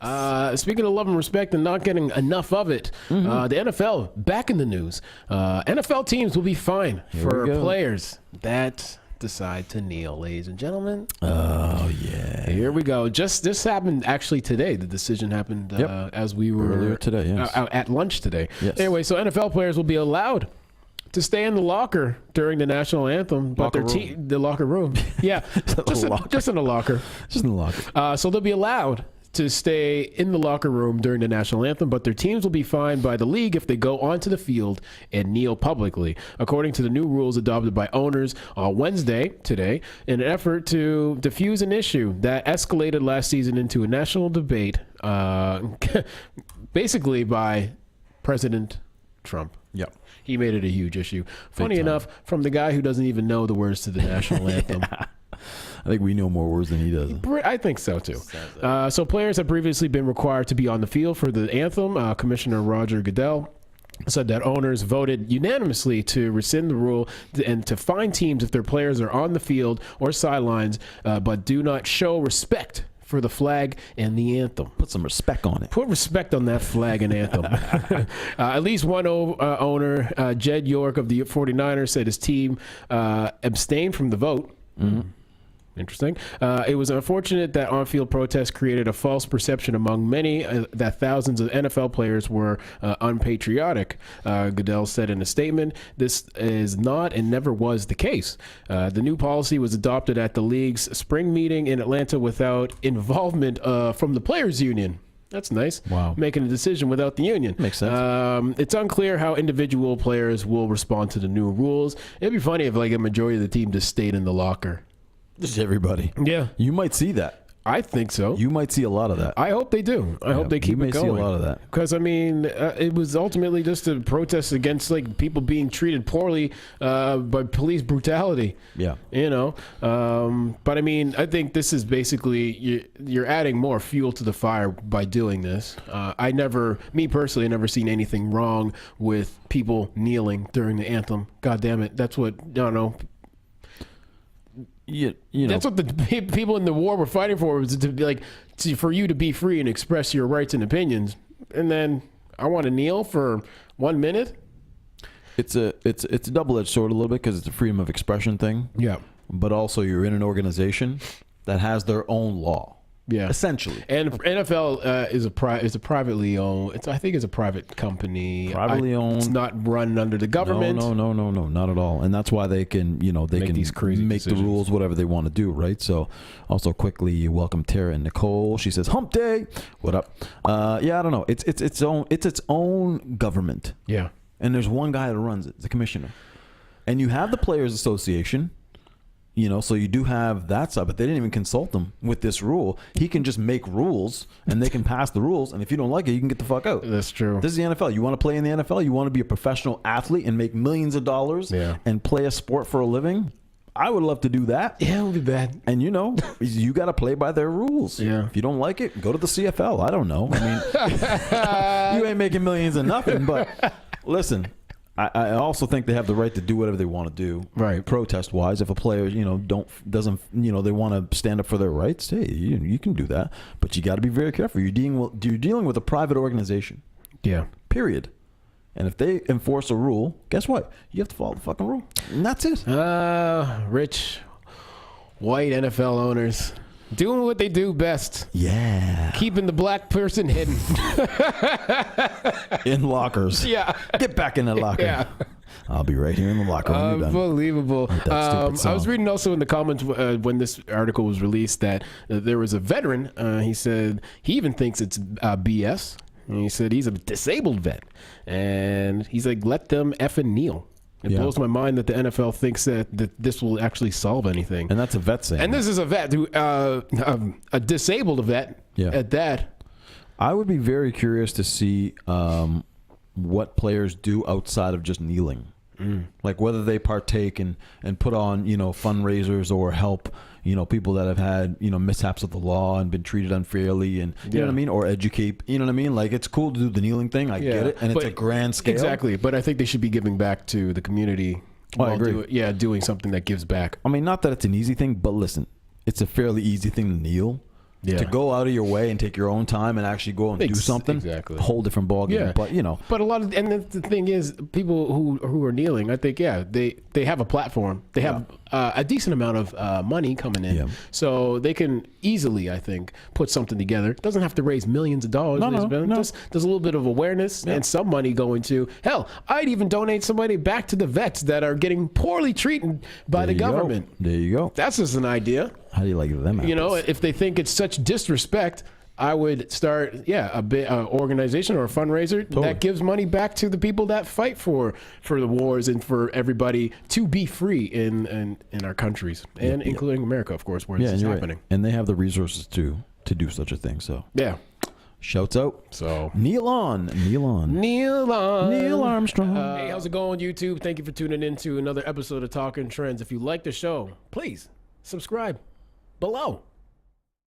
Yes. Speaking of love and respect and not getting enough of it, the NFL back in the news. NFL teams will be fined for players that decide to kneel, ladies and gentlemen. Oh, yeah. Here we go. This happened actually today. The decision happened as we were earlier today, out at lunch today. Yes. Anyway, so NFL players will be allowed to stay in the locker during the national anthem, but the locker room. Yeah, just in the locker. Just in the locker. So they'll be allowed to stay in the locker room during the national anthem, but their teams will be fined by the league if they go onto the field and kneel publicly, according to the new rules adopted by owners on Wednesday, today, in an effort to diffuse an issue that escalated last season into a national debate, basically by President Trump. Yep. He made it a huge issue. Funny enough, from the guy who doesn't even know the words to the national anthem. I think we know more words than he does. I think so, too. So players have previously been required to be on the field for the anthem. Commissioner Roger Goodell said that owners voted unanimously to rescind the rule and to fine teams if their players are on the field or sidelines, but do not show respect for the flag and the anthem. Put some respect on it. Put respect on that flag and anthem. At least one owner, Jed York of the 49ers, said his team abstained from the vote. Mm-hmm. Interesting. It was unfortunate that on-field protests created a false perception among many that thousands of NFL players were unpatriotic. Goodell said in a statement, "This is not and never was the case. The new policy was adopted at the league's spring meeting in Atlanta without involvement from the players' union." That's nice. Wow. Making a decision without the union. Makes sense. It's unclear how individual players will respond to the new rules. It'd be funny if like a majority of the team just stayed in the locker. Just everybody. Yeah. You might see that. I think so. You might see a lot of that. I hope they do. I hope they keep it going. You may see a lot of that. Because, I mean, it was ultimately just a protest against, like, people being treated poorly by police brutality. Yeah. You know? But, I mean, I think this is basically, you're adding more fuel to the fire by doing this. Me personally, I never seen anything wrong with people kneeling during the anthem. God damn it. That's what, I don't know. You know, that's what the people in the war were fighting for, was to be like, for you to be free and express your rights and opinions. And then I want to kneel for 1 minute. It's a double-edged sword a little bit because it's a freedom of expression thing. Yeah. But also you're in an organization that has their own law. Yeah, essentially. And NFL is a privately owned. I think it's a private company. Privately owned. It's not run under the government. No, not at all. And that's why they can, make these crazy make decisions. the rules whatever they want to do, right? So, also quickly, welcome Tara and Nicole. She says, "Hump Day, what up?" Yeah, I don't know. It's its own government. Yeah. And there's one guy that runs it, the commissioner, and you have the Players Association. So you do have that side, but they didn't even consult them with this rule. He can just make rules, and they can pass the rules, and if you don't like it, you can get the fuck out. That's true. This is the NFL. You want to play in the NFL? You want to be a professional athlete and make millions of dollars and play a sport for a living? I would love to do that. Yeah, it would be bad. And you got to play by their rules. Yeah. If you don't like it, go to the CFL. I don't know. I mean, you ain't making millions of nothing, but listen, I also think they have the right to do whatever they want to do, right? Protest-wise, if a player, doesn't, they want to stand up for their rights, hey, you can do that, but you got to be very careful. You're dealing with a private organization, period. And if they enforce a rule, guess what? You have to follow the fucking rule, and that's it. Rich, white NFL owners doing what they do best. Yeah. Keeping the black person hidden. In lockers. Yeah. Get back in the locker. Yeah. I'll be right here in the locker when you're done. Unbelievable. I was reading also in the comments when this article was released that there was a veteran. He said he even thinks it's BS. And he said he's a disabled vet. And he's like, let them effing kneel. It blows my mind that the NFL thinks that this will actually solve anything. And that's a vet saying. And this is a vet, who, a disabled vet at that. I would be very curious to see what players do outside of just kneeling. Like whether they partake and put on, fundraisers or help, people that have had, mishaps with the law and been treated unfairly and, you know what I mean? Or educate, you know what I mean? Like it's cool to do the kneeling thing. I get it. And it's a grand scale. Exactly. But I think they should be giving back to the community. I agree. Doing something that gives back. I mean, not that it's an easy thing, but listen, it's a fairly easy thing to kneel. Yeah. To go out of your way and take your own time and actually go and do something, exactly. a whole different ballgame. Yeah. But, you know. But a lot of, and the thing is, people who are kneeling, I think, they have a platform. They have a decent amount of money coming in. Yeah. So they can easily, I think, put something together. It doesn't have to raise millions of dollars. Just there's a little bit of awareness and some money going to, hell, I'd even donate some money back to the vets that are getting poorly treated by the government. There you go. That's just an idea. How do you like them apples? You know, if they think it's such disrespect, I would start, a bit organization or a fundraiser that gives money back to the people that fight for the wars and for everybody to be free in our countries and including America, of course, where this is happening. Right. And they have the resources to do such a thing. So yeah. Shouts out. So Neil Armstrong. Hey, how's it going, YouTube? Thank you for tuning in to another episode of Talking Trends. If you like the show, please subscribe below.